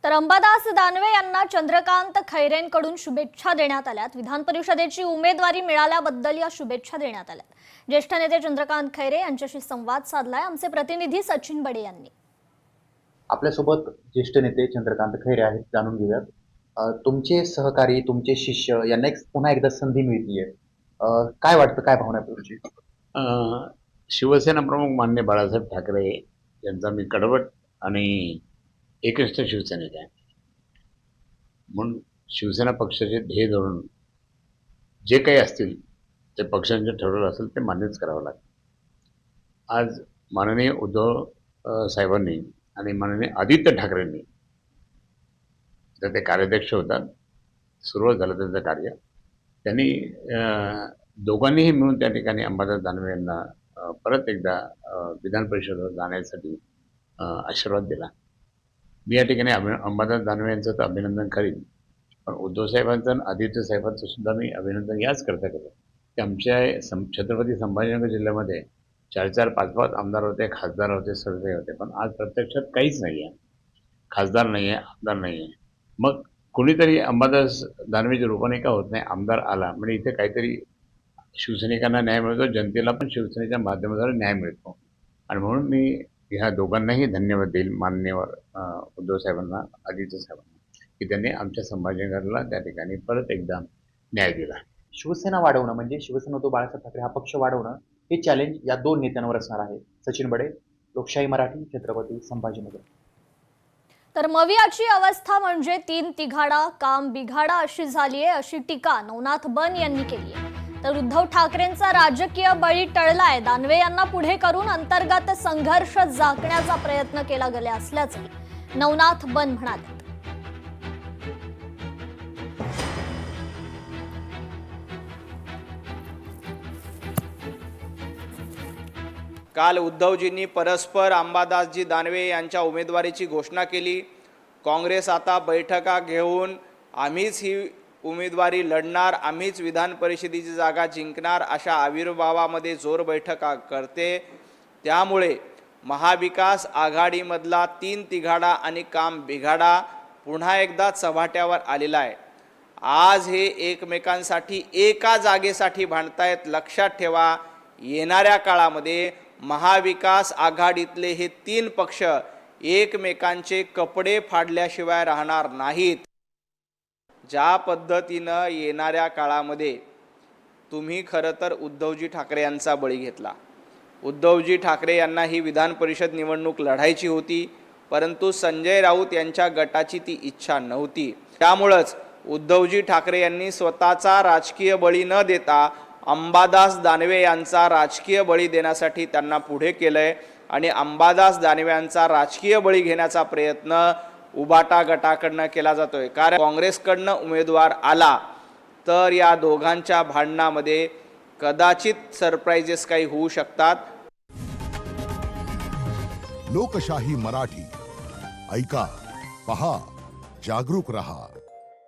तर अंबादास दानवे यांना चंद्रकांत खैरेंकडून शुभेच्छा देण्यात आल्यात। विधान परिषदेची उमेदवारी मिळाल्याबद्दल या शुभेच्छा देण्यात आल्यात। ज्येष्ठ नेते चंद्रकांत खैरे यांच्याशी संवाद साधलाय आमचे प्रतिनिधी सचिन बडे यांनी। आपल्यासोबत ज्येष्ठ नेते चंद्रकांत खैरे आहेत, जाणून घेऊयात। तुमचे सहकारी, तुमचे शिष्य यांना पुन्हा एकदा संधी मिळतीये, काय वाटतं, काय भावना आहे तुमची? शिवसेना प्रमुख माननीय बाळासाहेब ठाकरे यांचा मी कडवट आणि एकनिष्ठ शिवसैनिक आहे, म्हणून शिवसेना पक्षाचे ध्येय धरून जे काही असतील ते पक्षांचे ठरवलं असेल ते मान्यच करावं लागतं। आज माननीय उद्धव साहेबांनी आणि माननीय आदित्य ठाकरेंनी तर ते कार्याध्यक्ष होतात, सुरुवात झालं त्यांचं कार्य, त्यांनी दोघांनीही मिळून त्या ठिकाणी अंबादास दानवे यांना परत एकदा विधान परिषदेवर जाण्यासाठी आशीर्वाद दिला। मी या ठिकाणी अंबादास दानवे यांचं तर अभिनंदन करीन, पण उद्धव साहेबांचं आणि आदित्य साहेबांचं सुद्धा मी अभिनंदन याच करता करेन की आमच्या छत्रपती संभाजीनगर जिल्ह्यामध्ये 4-4, 5-5 आमदार होते, खासदार होते, सर्व होते, पण आज प्रत्यक्षात काहीच नाही आहे। खासदार नाही आहे, आमदार नाही आहे। मग कुणीतरी अंबादास दानवेच्या रूपाने का होत नाही, आमदार आला म्हणजे इथे काहीतरी शिवसैनिकांना न्याय मिळतो, जनतेला पण शिवसेनेच्या माध्यमाद्वारे न्याय मिळतो। आणि म्हणून मी ह्या दोघांनाही धन्यवाद देईल, माननीय उद्धव साहेबांना, आदित्य साहेबांना, की त्यांनी आमच्या संभाजीनगरला त्या ठिकाणी परत एकदा न्याय दिला। शिवसेना वाढवणं म्हणजे शिवसेना उद्धव बाळासाहेब ठाकरे हा पक्ष वाढवणं, हे चॅलेंज या दोन नेत्यांवर असणार आहे। सचिन बडे, लोकशाही मराठी, छत्रपती संभाजीनगर। तर मवियाची अवस्था म्हणजे 3 तिघाडा, काम बिघाडा अशी झाली आहे, अशी टीका नवनाथ बन यांनी केली आहे। तर उद्धव ठाकरेंचा राजकीय बळी टळलाय, दानवे यांना पुढे करून अंतर्गत संघर्ष झाकण्याचा प्रयत्न केला गेला असल्याचे नवनाथ बन म्हणाले। काल उद्धवजींनी परस्पर अंबादासजी दानवे यांच्या उमेदवारीची घोषणा केली। काँग्रेस आता बैठका घेऊन आम्हीच ही उमेदवारी लढणार, आम्हीच विधान परिषदेची जागा जिंकणार अशा आविर्भावामध्ये जोर बैठका करते। त्यामुळे महाविकास आघाडीमधला 3 तिघाडा आणि काम बिघाडा पुन्हा एकदा चव्हाट्यावर आलेला आहे। आज हे एकमेकांसाठी एका जागेसाठी भांडतायत। लक्षात ठेवा, येणाऱ्या काळामध्ये महाविकास आघाडीतले हे 3 पक्ष एकमेकांचे कपडे फाडल्याशिवाय राहणार नाहीत। ज्या पद्धतीनं येणाऱ्या काळामध्ये तुम्ही खरं तर उद्धवजी ठाकरे यांचा बळी घेतला। उद्धवजी ठाकरे यांना ही विधान परिषद निवडणूक लढायची होती, परंतु संजय राऊत यांच्या गटाची ती इच्छा नव्हती। त्यामुळेच उद्धवजी ठाकरे यांनी स्वतःचा राजकीय बळी न देता अंबादास दानवे यांचा राजकीय बळी देण्यासाठी त्यांना पुढे केलंय आणि अंबादास दानवे यांचा राजकीय बळी घेण्याचा प्रयत्न उबाटा गटाकडनं केला जातोय। कारण काँग्रेसकडनं उमेदवार आला तर या दोघांच्या भांडणामध्ये कदाचित सरप्राइजेस काही होऊ शकतात। लोकशाही मराठी, ऐका, पहा, जागरूक रहा।